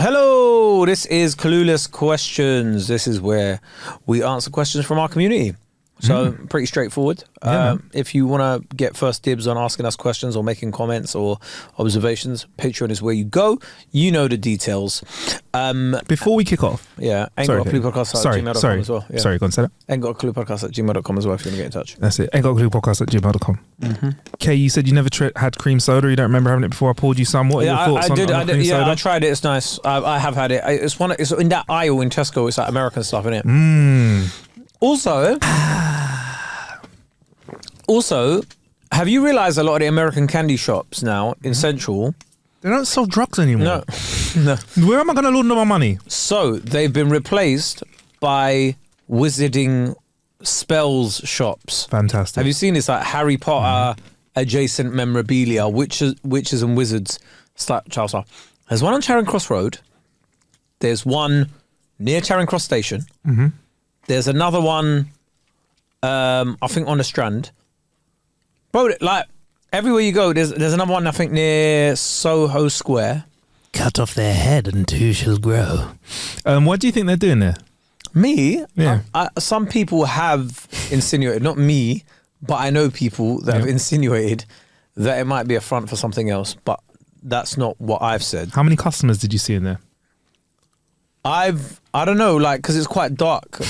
Hello, this is Clueless Questions. This is where we answer questions from our community. So pretty straightforward. If you want to get first dibs on asking us questions or making comments or observations, Patreon is where you go. You know the details. Before we kick off. Yeah. aintgotacluepodcast@gmail.com as well. Yeah. Sorry, go on, say that. aintgotacluepodcast@gmail.com as well if you want to get in touch. That's it. aintgotacluepodcast@gmail.com. Kay, you said you never had cream soda. You don't remember having it before I poured you some. What are your thoughts on cream soda? I tried it. It's nice. I have had it. It's in that aisle in Tesco. It's like American stuff, isn't it? Also, have you realised a lot of the American candy shops now in Central, they don't sell drugs anymore? No. Where am I going to launder my money? So they've been replaced by wizarding spells shops. Fantastic. Have you seen this, like Harry Potter adjacent memorabilia, witches and wizards child stuff? There's one on Charing Cross Road. There's one near Charing Cross Station. There's another one, I think, on the Strand. Bro, like, everywhere you go, there's another one, I think, near Soho Square. Cut off their head and two shall grow. What do you think they're doing there? Me? Yeah. Some people have insinuated, not me, but I know people that have insinuated that it might be a front for something else, but that's not what I've said. How many customers did you see in there? I don't know, like, because it's quite dark.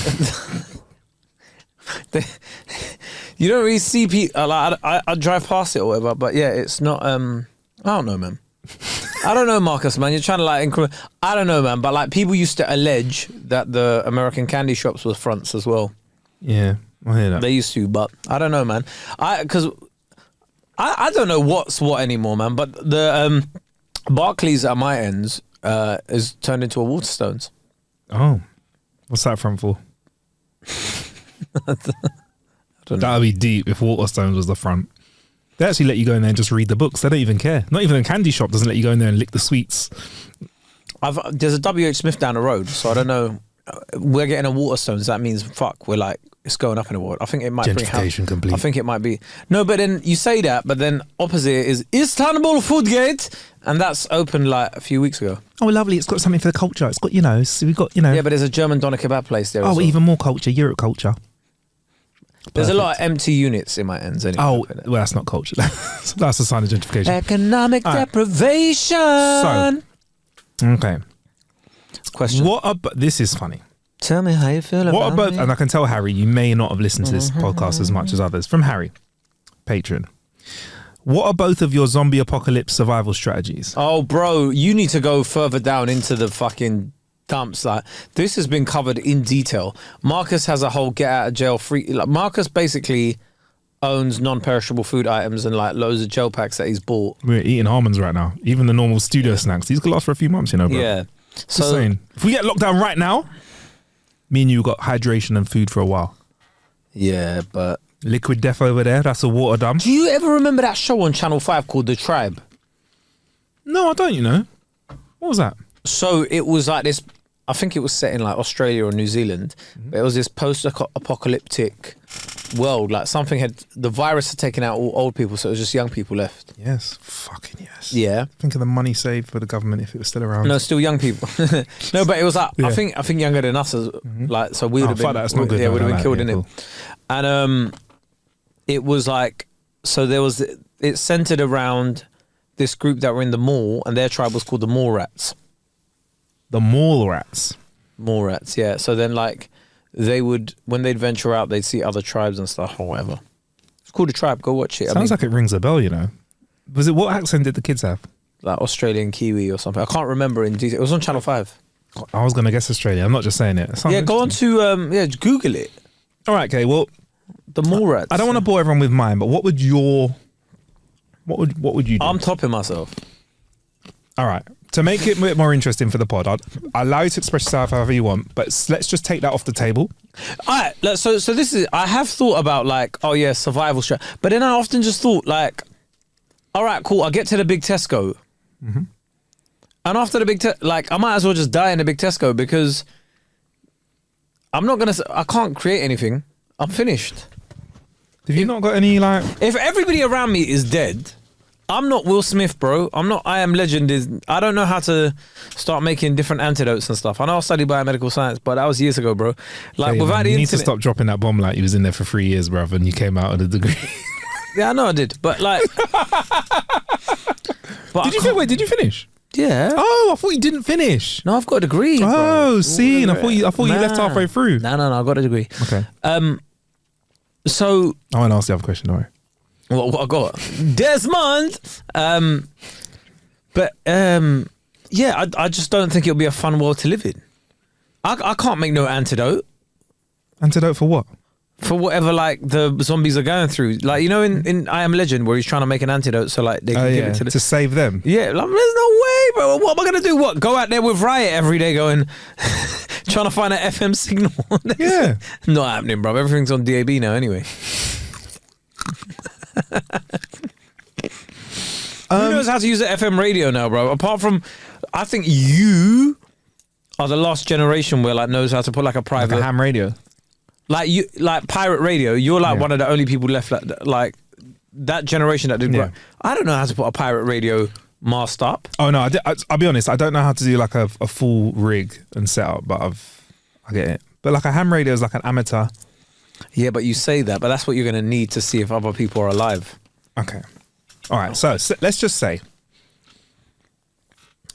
You don't really see people. Like, I drive past it or whatever, but yeah, it's not. I don't know, man. I don't know, Marcus, man. You're trying to like increment. I don't know, man. But like, people used to allege that the American candy shops were fronts as well. Yeah, I hear that. They used to, but I don't know, man. Because I don't know what's what anymore, man. But the Barclays at my ends is turned into a Waterstones. Oh, what's that front for? I don't know. That would be deep if Waterstones was the front. They actually let you go in there and just read the books. They don't even care. Not even a candy shop doesn't let you go in there and lick the sweets. There's a WH Smith down the road, so I don't know. We're getting a Waterstones. That means fuck. We're like, it's going up in the world. I think it might bring gentrification complete. I think it might be. No, but then you say that, but then opposite is Istanbul Foodgate, and that's opened like a few weeks ago. Oh, lovely. It's got something for the culture. It's got, we've got, Yeah, but there's a German doner kebab place there. Oh, even more culture, Europe culture. There's a lot of empty units in my ends anyway. Oh, well, that's not culture. That's a sign of gentrification. Economic deprivation. So, okay. Question. This is funny. Tell me how you feel about me. And I can tell, Harry, you may not have listened to this podcast as much as others. From Harry, patron. What are both of your zombie apocalypse survival strategies? Oh, bro, you need to go further down into the fucking dumps. Like, this has been covered in detail. Marcus has a whole get out of jail free. Like, Marcus basically owns non-perishable food items and like loads of gel packs that he's bought. We're eating almonds right now. Even the normal studio snacks. These could last for a few months, bro. Yeah. Just saying. If we get locked down right now, me and you got hydration and food for a while. Yeah, but Liquid Death over there. That's a water dump. do you ever remember that show on Channel 5 called The Tribe? No, I don't, What was that? So it was like this, I think it was set in like Australia or New Zealand, but it was this post-apocalyptic world. Like the virus had taken out all old people, so it was just young people left. Yes. Fucking yes. Yeah. Think of the money saved for the government if it was still around. No, still young people. No, but it was like, I think younger than us, like, so we would have been, that's not good. Yeah, would have been killed in cool. it. And it was like, so it centered around this group that were in the mall, and their tribe was called the Mall Rats. The Mall Rats. Mall Rats, yeah. So then, like, they would, when they'd venture out, they'd see other tribes and stuff or whatever. It's called A Tribe. Go watch it. Sounds like it rings a bell, Was it, what accent did the kids have? Like Australian Kiwi or something. I can't remember in detail. It was on Channel 5. I was going to guess Australia. I'm not just saying it. Yeah, go on to, Google it. All right, okay. Well, the Mall Rats. I don't want to bore everyone with mine, but what would you do? I'm topping myself. All right. To make it a bit more interesting for the pod, I'll allow you to express yourself however you want, but let's just take that off the table. All right. So this is, I have thought about like, oh yeah, survival strat. But then I often just thought like, all right, cool. I'll get to the big Tesco. And after the big, I might as well just die in the big Tesco because I can't create anything. I'm finished. Have you not got any like... If everybody around me is dead, I'm not Will Smith, bro. I'm not. I Am Legend is. I don't know how to start making different antidotes and stuff. I know I studied biomedical science, but that was years ago, bro. Like, Hey, without man, the you need internet. to stop dropping that bomb like you was in there for 3 years, bruv, and you came out with a degree. Yeah, I know I did, but like. But Did you finish? Yeah. Oh, I thought you didn't finish. No, I've got a degree. Oh, bro. scene. I thought you left halfway through. No, I got a degree. Okay. So I want to ask the other question. Don't worry. what I got? Desmond. Yeah, I just don't think it'll be a fun world to live in. I can't make no antidote Antidote for what? for whatever like the zombies are going through. Like, you know, in I Am Legend where he's trying to make an antidote so like they can give it to the to save them. yeah, like, there's no way, bro. What am I gonna do? What, go out there with Riot every day going trying to find an FM signal? Yeah. Not happening, bro. Everything's on DAB now anyway. Who knows how to use an FM radio now, bro? Apart from, I think you are the last generation where like knows how to put like a private Like a ham radio. like you like pirate radio. You're like one of the only people left like that generation that did. Yeah. I don't know how to put a pirate radio mast up. Oh no, I'll be honest. I don't know how to do like a full rig and setup, but I get it. But like a ham radio is like an amateur. Yeah, but you say that, but that's what you're going to need to see if other people are alive. Okay. All right. So let's just say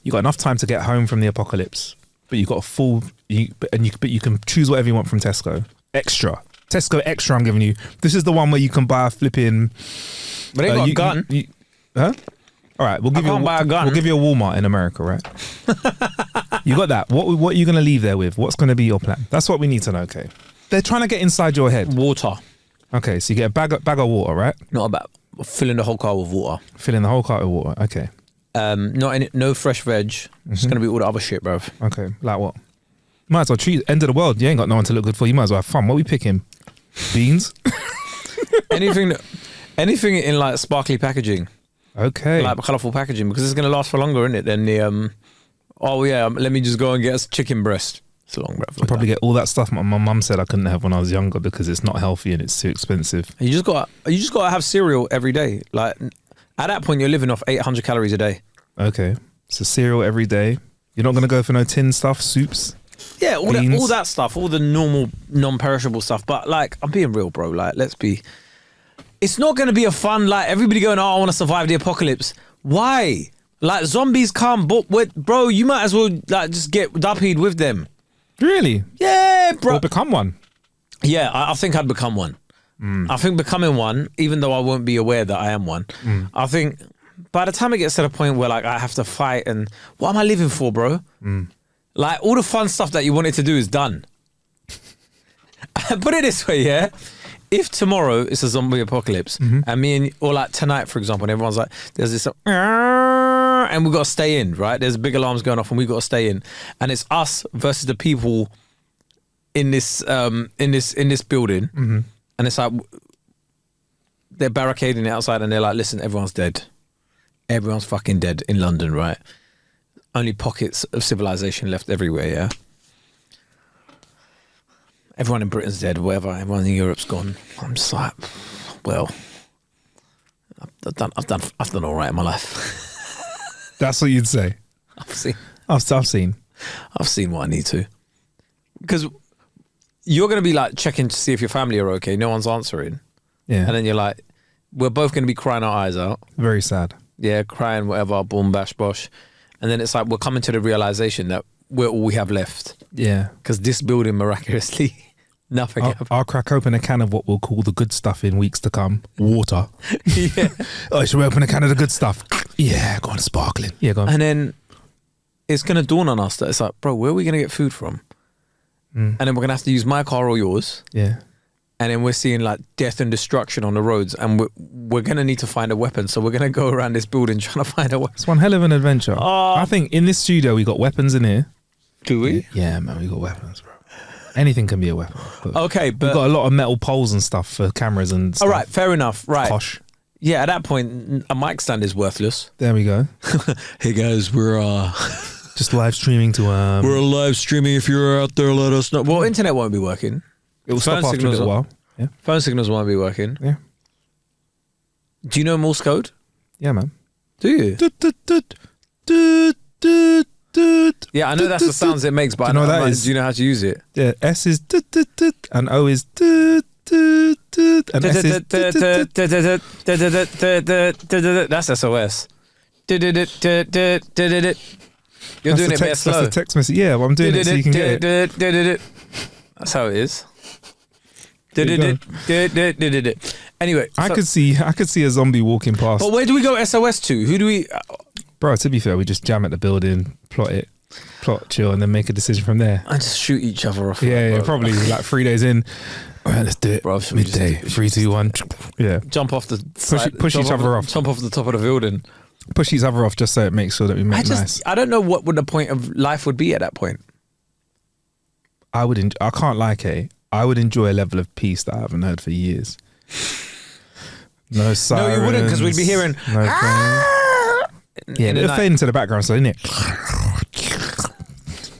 you got enough time to get home from the apocalypse, but you got a full but you can choose whatever you want from Tesco extra. Tesco extra. I'm giving you. This is the one where you can buy a flipping. But they got a gun. Huh? All right. We'll give you. buy a gun. We'll give you a Walmart in America, right? You got that. What are you going to leave there with? What's going to be your plan? That's what we need to know. Okay. They're trying to get inside your head. Water. Okay, so you get a bag of water, right? Not about filling the whole car with water. Filling the whole car with water. Okay. No fresh veg. It's going to be all the other shit, bruv. Okay. Like what? Might as well treat end of the world. You ain't got no one to look good for. You might as well have fun. What are we picking? Beans? anything in like sparkly packaging. Okay. Like colourful packaging, because it's going to last for longer, isn't it? Than the let me just go and get a chicken breast. It's long, bruv. I'll probably get all that stuff my mum said I couldn't have when I was younger because it's not healthy and it's too expensive. You just got to have cereal every day. Like at that point, you're living off 800 calories a day. Okay. So cereal every day. You're not going to go for no tin stuff, soups? Yeah, all that stuff, all the normal non-perishable stuff. But like, I'm being real, bro. Like, it's not going to be a fun, like everybody going, oh, I want to survive the apocalypse. Why? Like zombies come, bro, you might as well like just get duppied with them. Really? Yeah, bro. Or become one? Yeah, I think I'd become one. I think becoming one, even though I won't be aware that I am one, I think by the time it gets to the point where like I have to fight and what am I living for, bro? Like all the fun stuff that you wanted to do is done. Put it this way, yeah? If tomorrow it's a zombie apocalypse and or like tonight, for example, and everyone's like, there's this and we've got to stay in, right? There's big alarms going off and we've got to stay in. And it's us versus the people in this building. And it's like they're barricading it outside and they're like, listen, everyone's dead. Everyone's fucking dead in London, right? Only pockets of civilization left everywhere, yeah? Everyone in Britain's dead, whatever. Everyone in Europe's gone. I'm just like, well, I've done all right in my life. That's what you'd say. I've seen what I need to. Because you're going to be like checking to see if your family are okay. No one's answering. Yeah. And then you're like, we're both going to be crying our eyes out. Very sad. Yeah, crying, whatever, boom, bash, bosh. And then it's like we're coming to the realization that we're all we have left. Yeah. Because this building, miraculously, nothing happened. I'll crack open a can of what we'll call the good stuff in weeks to come. Water. Yeah. Oh, should we open a can of the good stuff? Yeah, go on, sparkling. Yeah, go on. And then it's going to dawn on us that it's like, bro, where are we going to get food from? And then we're going to have to use my car or yours. Yeah. And then we're seeing like death and destruction on the roads, and we're going to need to find a weapon. So we're going to go around this building trying to find a weapon. It's one hell of an adventure. I think in this studio we got weapons in here. Do we? Yeah, man, we got weapons, bro. Anything can be a weapon. Okay, but we've got a lot of metal poles and stuff for cameras and stuff. All right, fair enough. Right. Posh. Yeah, at that point, a mic stand is worthless. There we go. Hey guys, we're just live streaming to we're live streaming. If you're out there, let us know. Well, internet won't be working. It will stop after a little while. Yeah. Phone signals won't be working. Yeah. Do you know Morse code? Yeah, man. Do you? Du- du- du- du- du- du- Yeah, I know that's the sounds it makes, but Do you know what that is? do you know how to use it? Yeah, S is and O is and S is That's SOS. You're doing it a bit slow. That's the text message. Yeah, well, I'm doing it so you can get it. That's how it is. There Anyway, I could see a zombie walking past. but where do we go SOS to? Who do we? Bro, to be fair, we just jam at the building, plot, chill, and then make a decision from there. I just shoot each other off. Yeah, bro. probably like 3 days in. All right, let's do it. Bro, should we just Midday, do- 3, 2, 1. Yeah, Jump off the push jump each other off. Jump off the top of the building. Push each other off just so it makes sure that we make nice. I don't know what would the point of life would be at that point. I can't lie, Kay. I would enjoy a level of peace that I haven't heard for years. No sirens. No, you wouldn't, because we'd be hearing. No yeah, it'll fade into the background, so innit?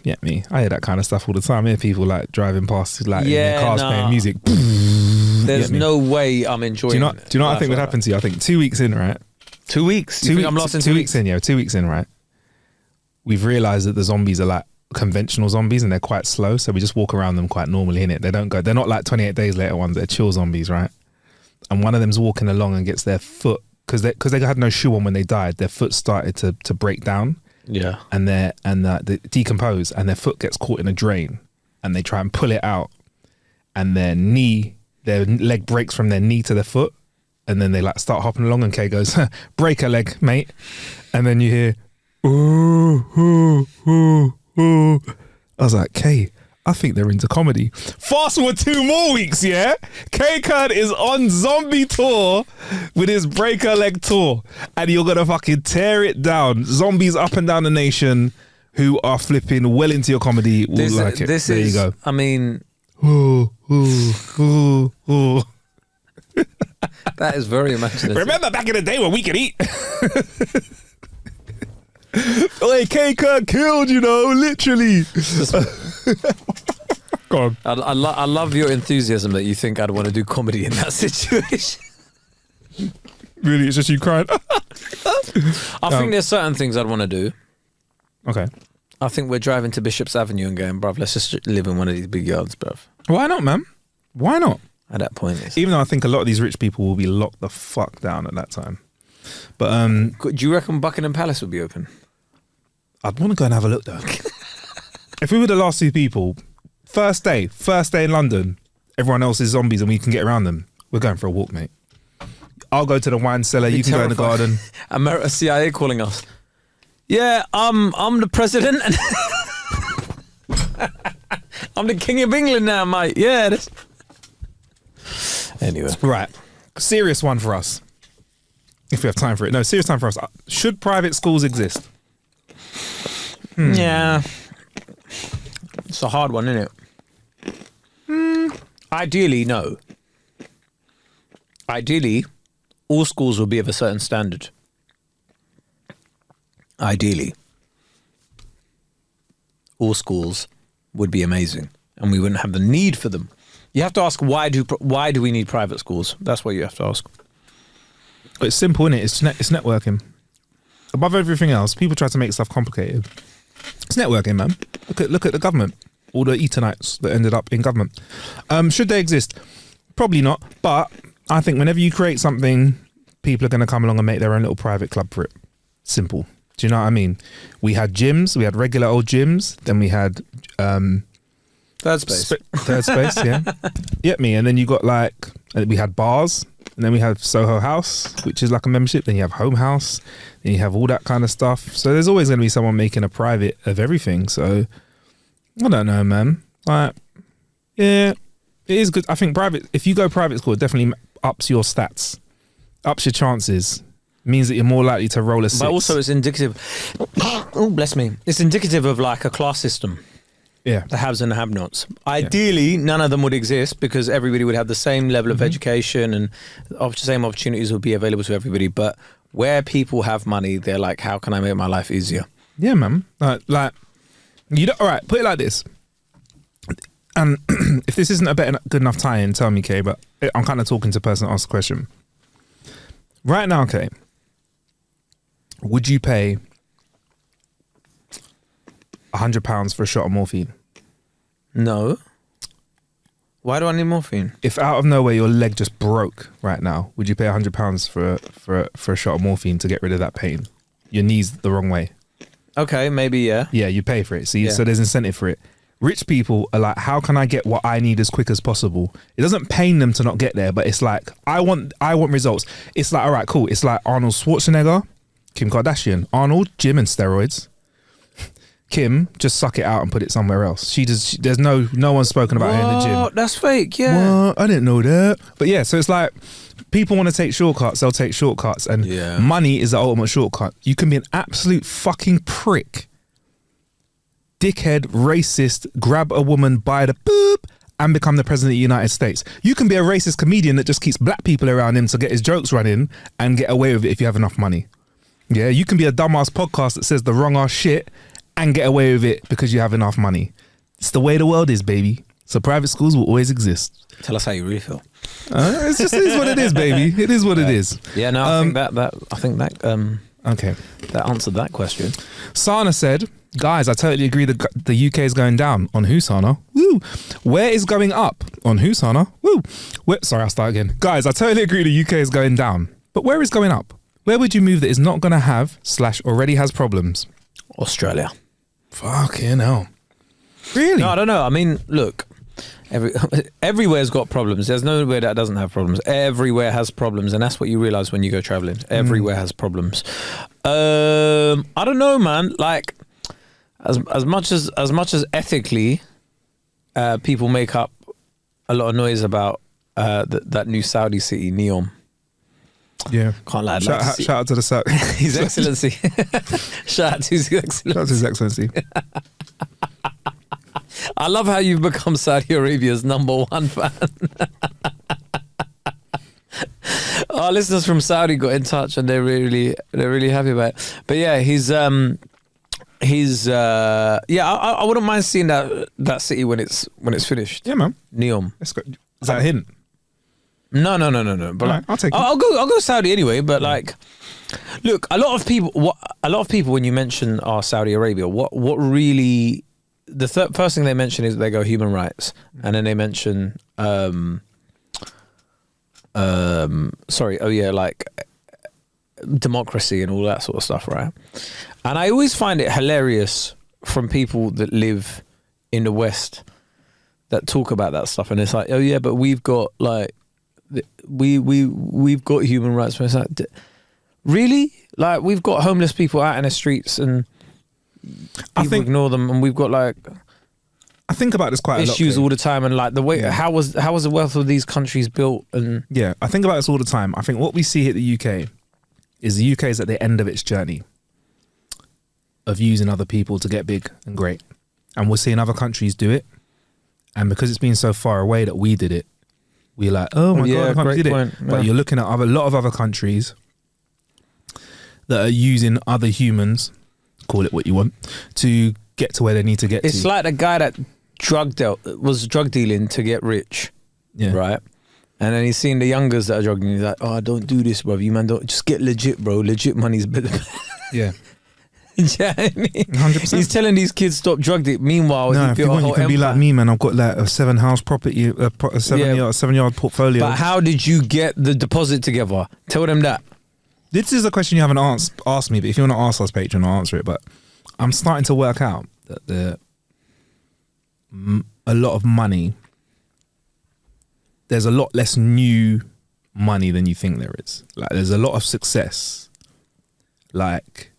Yeah, me. I hear that kind of stuff all the time. I hear people like driving past, like in their cars playing music. There's no way I'm enjoying. Do you know what I think would happen to you? I think 2 weeks in, right? 2 weeks. You think I'm lost in 2 weeks in, yeah. 2 weeks in, right? We've realised that the zombies are like conventional zombies and they're quite slow, so we just walk around them quite normally, innit? They're not like 28 days later ones. They're chill zombies, right? And one of them's walking along and gets their foot, because they had no shoe on when they died, their foot started to break down. Yeah. And they decompose, and their foot gets caught in a drain, and they try and pull it out, and their leg breaks from their knee to their foot, and then they like start hopping along, and Kay goes, break a leg, mate. And then you hear, ooh, ooh, ooh, ooh. I was like, Kay, I think they're into comedy. Fast forward 2 more weeks, yeah? Kae Kurd is on zombie tour with his break a leg tour, and you're gonna fucking tear it down. Zombies up and down the nation who are flipping well into your comedy will like it. There you go. I mean, ooh, ooh, ooh, ooh. that is very imaginative. Remember back in the day when we could eat? Like Kae Kurd killed, literally. Go on. I love your enthusiasm that you think I'd want to do comedy in that situation. Really, it's just you crying. I think there's certain things I'd want to do. Okay. I think we're driving to Bishop's Avenue and going, bruv, let's just live in one of these big yards, bruv. Why not, man? Why not? At that point, Even though I think a lot of these rich people will be locked the fuck down at that time. But do you reckon Buckingham Palace would be open? I'd want to go and have a look though. If we were the last 2 people, first day in London, everyone else is zombies and we can get around them, we're going for a walk, mate. I'll go to the wine cellar, you can go in the garden. America CIA calling us. Yeah, I'm the president. I'm the King of England now, mate. Yeah. Anyway. Right. Serious one for us. If we have time for it. No, serious time for us. Should private schools exist? Yeah. It's a hard one, isn't it? Ideally, no. Ideally, all schools will be of a certain standard. Ideally. All schools would be amazing and we wouldn't have the need for them. You have to ask, why do we need private schools? That's what you have to ask. It's simple, innit? It's networking. Above everything else, people try to make stuff complicated. It's networking, man. Look at the government. All the Etonites that ended up in government. Should they exist? Probably not. But I think whenever you create something, people are going to come along and make their own little private club for it. Simple. Do you know what I mean? We had gyms. We had regular old gyms. Then we had Third space. Third space, yeah. Yep, me. And then you got we had bars. And then we have Soho House, which is like a membership. Then you have Home House. Then you have all that kind of stuff. So there's always going to be someone making a private of everything. So I don't know, man. Yeah, it is good. I think if you go private school, it definitely ups your stats, ups your chances. Means that you're more likely to roll a 6. But also it's indicative. Oh, bless me. It's indicative of like a class system. Yeah. The haves and the have-nots. Ideally, none of them would exist because everybody would have the same level of education and the same opportunities would be available to everybody. But where people have money, they're like, how can I make my life easier? Yeah, man. All right, put it like this. And if this isn't a good enough tie-in, tell me, Kay, but I'm kind of talking to the person that asked the question. Right now, Kay, Would you pay £100 for a shot of morphine? No. Why do I need morphine? If out of nowhere your leg just broke right now, would you pay £100 for a shot of morphine to get rid of that pain? Your knee's the wrong way. Okay, maybe, yeah. Yeah, you pay for it. See, so there's incentive for it. Rich people are like, how can I get what I need as quick as possible? It doesn't pain them to not get there, but it's like, I want results. It's like, all right, cool. It's like Arnold Schwarzenegger, Kim Kardashian. Arnold, gym and steroids. Kim, just suck it out and put it somewhere else. There's no one's spoken about her in the gym. That's fake, yeah. What? I didn't know that. But yeah, so it's like, people want to take shortcuts, they'll take shortcuts, and money is the ultimate shortcut. You can be an absolute fucking prick, dickhead, racist, grab a woman by the boop and become the president of the United States. You can be a racist comedian that just keeps black people around him to get his jokes running and get away with it if you have enough money. Yeah, you can be a dumbass podcast that says the wrong ass shit and get away with it because you have enough money. It's the way the world is, baby. So private schools will always exist. Tell us how you really feel. It is what it is, baby. It is what it is. Yeah, no, I think that okay, that answered that question. Sana said, guys, I totally agree that the UK is going down. On who, Sana? Woo. Where is going up? On who, Sana? Woo. Sorry, I'll start again. Guys, I totally agree the UK is going down. But where is going up? Where would you move that is not going to have / already has problems? Australia. Fucking hell. Really? No, I don't know. I mean, look, everywhere's got problems. There's nowhere that doesn't have problems. Everywhere has problems, and that's what you realise when you go travelling. Everywhere has problems. I don't know, man. Like, as much as ethically, people make up a lot of noise about that new Saudi city, Neom. Yeah. Can't lie. Shout out to the Saudi. His Excellency. Shout out to His Excellency. Shout out to His Excellency. I love how you've become Saudi Arabia's #1 fan. Our listeners from Saudi got in touch and they're really happy about it. But yeah, I wouldn't mind seeing that city when it's finished. Yeah, man. Neom. Is that a hint? No. But right, I'll take it. I'll go Saudi anyway. But like, look, a lot of people when you mention Saudi Arabia, what really the first thing they mention is they go human rights, and then they mention like democracy and all that sort of stuff, right? And I always find it hilarious from people that live in the West that talk about that stuff, and it's like, oh yeah, but we've got like we've got human rights. It's like, really? Like, we've got homeless people out in the streets and people ignore them, and we've got like I think about this quite a lot. Issues all the time, and like the way how was the wealth of these countries built? And yeah, I think about this all the time. I think what we see here at the UK is at the end of its journey of using other people to get big and great, and we're seeing other countries do it, and because it's been so far away that we did it, we're like, oh my god, I can't did it. But you're looking at a lot of other countries that are using other humans, call it what you want, to get to where they need to get to. It's like the guy that was drug dealing to get rich, right? And then he's seen the youngers that are drug dealing. He's like, oh, don't do this, bro. You man, don't just get legit, bro. Legit money's better. Yeah. Do you know what I mean? 100%. He's telling these kids stop drug dealing. Meanwhile, no, if you want, you can be like me, man. I've got like a 7-house property, a 7-yard portfolio. But how did you get the deposit together? Tell them that. This is a question you haven't asked me, but if you want to ask us, Patreon, I'll answer it. But I'm starting to work out that a lot of money, there's a lot less new money than you think there is. Like, there's a lot of success, like,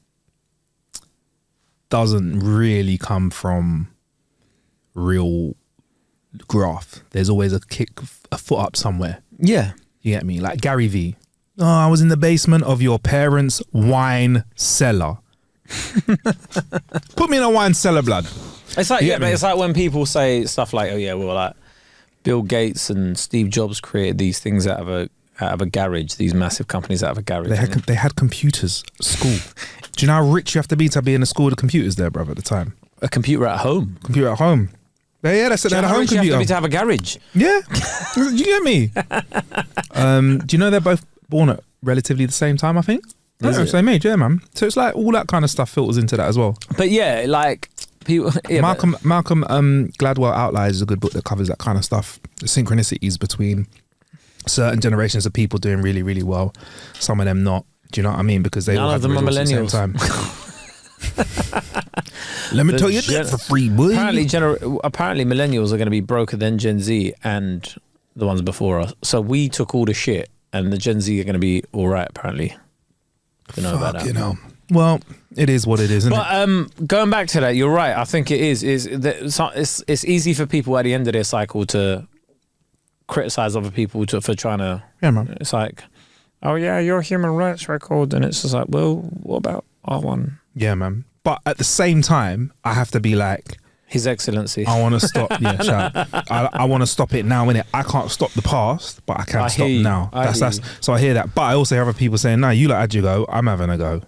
doesn't really come from real graft. There's always a foot up somewhere. Yeah. You get me? Like Gary V. Oh, I was in the basement of your parents' wine cellar. Put me in a wine cellar, blood. It's like, it's like when people say stuff like, oh yeah, well, like Bill Gates and Steve Jobs created these things out of a garage, these massive companies out of a garage. They had computers at school. Do you know how rich you have to be in a school with computers there, brother, at the time? A computer at home. Computer at home. Yeah, that's it. They had a home computer. You have to have a garage. Yeah. You get me? Do you know they're both born at relatively the same time, I think? Same age, yeah, man. So it's like all that kind of stuff filters into that as well. But yeah, like people. Yeah, Malcolm Gladwell Outliers is a good book that covers that kind of stuff. The synchronicities between certain generations of people doing really, really well. Some of them not. Do you know what I mean? Because they all have the resources at the same time. Let me tell you that for free, boy. Apparently, millennials are going to be broker than Gen Z and the ones before us. So we took all the shit, and the Gen Z are going to be all right. Apparently, you know about that. You know, well, it is what it is, isn't it? Going back to that, you're right. I think it is. It's easy for people at the end of their cycle to criticize other people for trying to. Yeah, man. It's like, oh yeah, your human rights record, and it's just like, well, what about our one? Yeah, man. But at the same time, I have to be like, His Excellency. I want to stop. Yeah, shout out. I want to stop it now, innit? I can't stop the past, but I can stop now. So I hear that. But I also hear other people saying, no, you had your go. I'm having a go.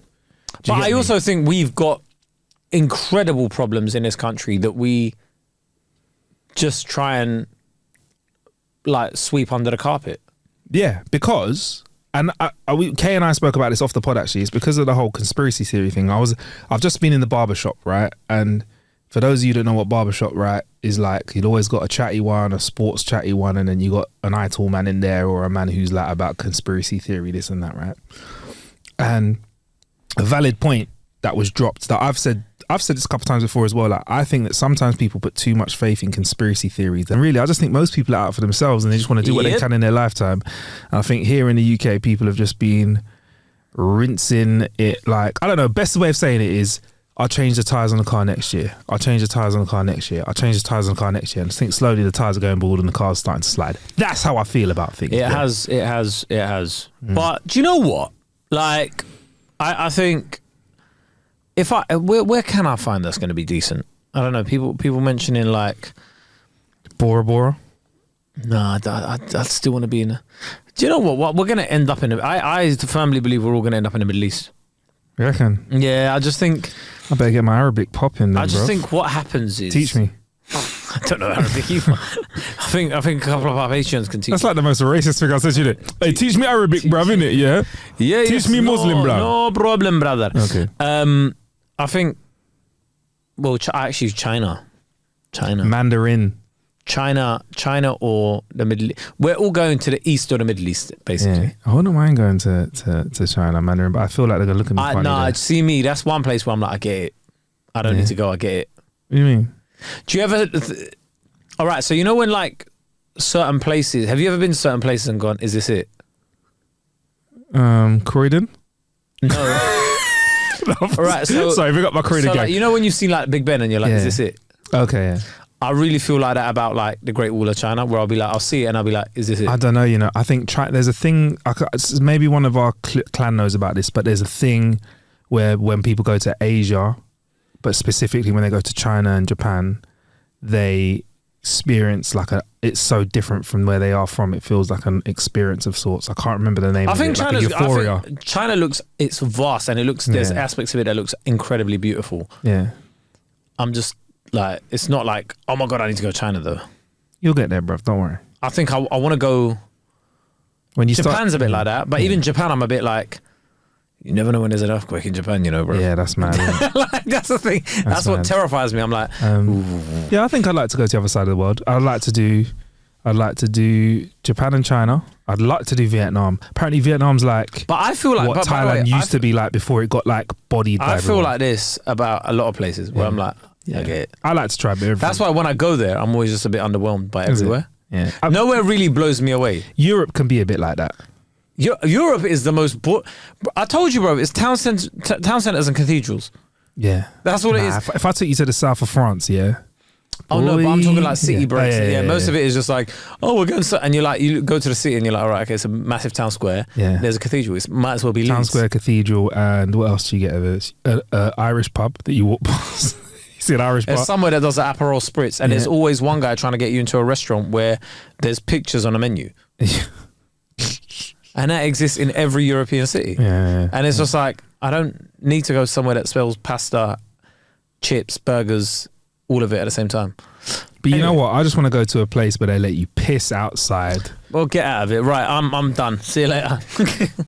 But I also think we've got incredible problems in this country that we just try and like sweep under the carpet. Yeah, because, and Kay and I spoke about this off the pod actually, it's because of the whole conspiracy theory thing. I've just been in the barbershop, right? And for those of you that know what barbershop, right, is like, you've always got a chatty one, a sports chatty one, and then you got an eye-tall man in there or a man who's like about conspiracy theory, this and that, right? And a valid point that was dropped that I've said this a couple of times before as well. Like, I think that sometimes people put too much faith in conspiracy theories, and really, I just think most people are out for themselves and they just want to do what they can in their lifetime. And I think here in the UK, people have just been rinsing it. Like, I don't know. Best way of saying it is, I'll change the tires on the car next year. I'll change the tires on the car next year. I'll change the tires on the car next year. And I think slowly the tires are going bald and the car's starting to slide. That's how I feel about things. It has. But do you know what? Like, I think where can I find that's going to be decent? I don't know. People mentioning like Bora Bora. No, I still want to be in. Do you know what we're going to end up in? I firmly believe we're all going to end up in the Middle East. You reckon? Yeah, I just think I better get my Arabic popping. I just think what happens is, teach me. I don't know Arabic either. I think a couple of our Haitians can teach. That's like the most racist thing I said to you. Hey, teach me Arabic, bruv, innit? Yeah. Yeah. Teach me Muslim, bruv. No problem, brother. Okay. I think. Well, actually, China, Mandarin, China, or the Middle East. We're all going to the East or the Middle East, basically. Yeah. I wouldn't mind going to China, Mandarin, but I feel like they're gonna look at me funny. No, see me. That's one place where I'm like, I get it. I don't need to go. I get it. What do you mean? Do you ever? All right. So you know when like certain places. Have you ever been to certain places and gone, "Is this it?" Croydon. No. All right. So sorry, we got my Croydon gang. Like, you know when you've seen like Big Ben and you're like, "Is this it?" Okay. Yeah. I really feel like that about like the Great Wall of China, where I'll be like, I'll see it and I'll be like, is this it? I don't know, you know. I think there's a thing, maybe one of our clan knows about this, but there's a thing where when people go to Asia, but specifically when they go to China and Japan, they experience like it's so different from where they are from. It feels like an experience of sorts. I can't remember the name of it. Like a euphoria. I think China it's vast and there's aspects of it that looks incredibly beautiful. Yeah. I'm just like, it's not like, oh my God, I need to go to China though. You'll get there, bruv. Don't worry. I think I want to go. When you Japan's a bit like that, but even Japan, I'm a bit like, you never know when there's an earthquake in Japan, you know, bro. Yeah, that's mad. Like, that's the thing. That's what terrifies me. I'm like, yeah, I think I'd like to go to the other side of the world. I'd like to do Japan and China. I'd like to do Vietnam. Apparently Vietnam's like, but I feel like what Thailand used to be like before it got like bodied by everyone. Feel like this about a lot of places where I'm like, I get it. I like to try a bit of everything. That's why when I go there, I'm always just a bit underwhelmed by everywhere. Yeah. Nowhere really blows me away. Europe can be a bit like that. Europe is the most. I told you, bro. It's town centers and cathedrals. Yeah, that's what it is. If I took you to the south of France, yeah. Oh no, but I'm talking like city breaks. Yeah, most of it is just like, oh, we're going to, and you're like, you go to the city and you're like, all right, okay, it's a massive town square. Yeah, there's a cathedral. It might as well be town Leeds. Square, cathedral, and what else do you get of it? Irish pub that you walk past. See an Irish bar. There's somewhere that does the Aperol Spritz, and there's always one guy trying to get you into a restaurant where there's pictures on a menu. And that exists in every European city. Yeah. And it's just like, I don't need to go somewhere that sells pasta, chips, burgers, all of it at the same time. But you know what? I just want to go to a place where they let you piss outside. Well, get out of it. Right, I'm done. See you later.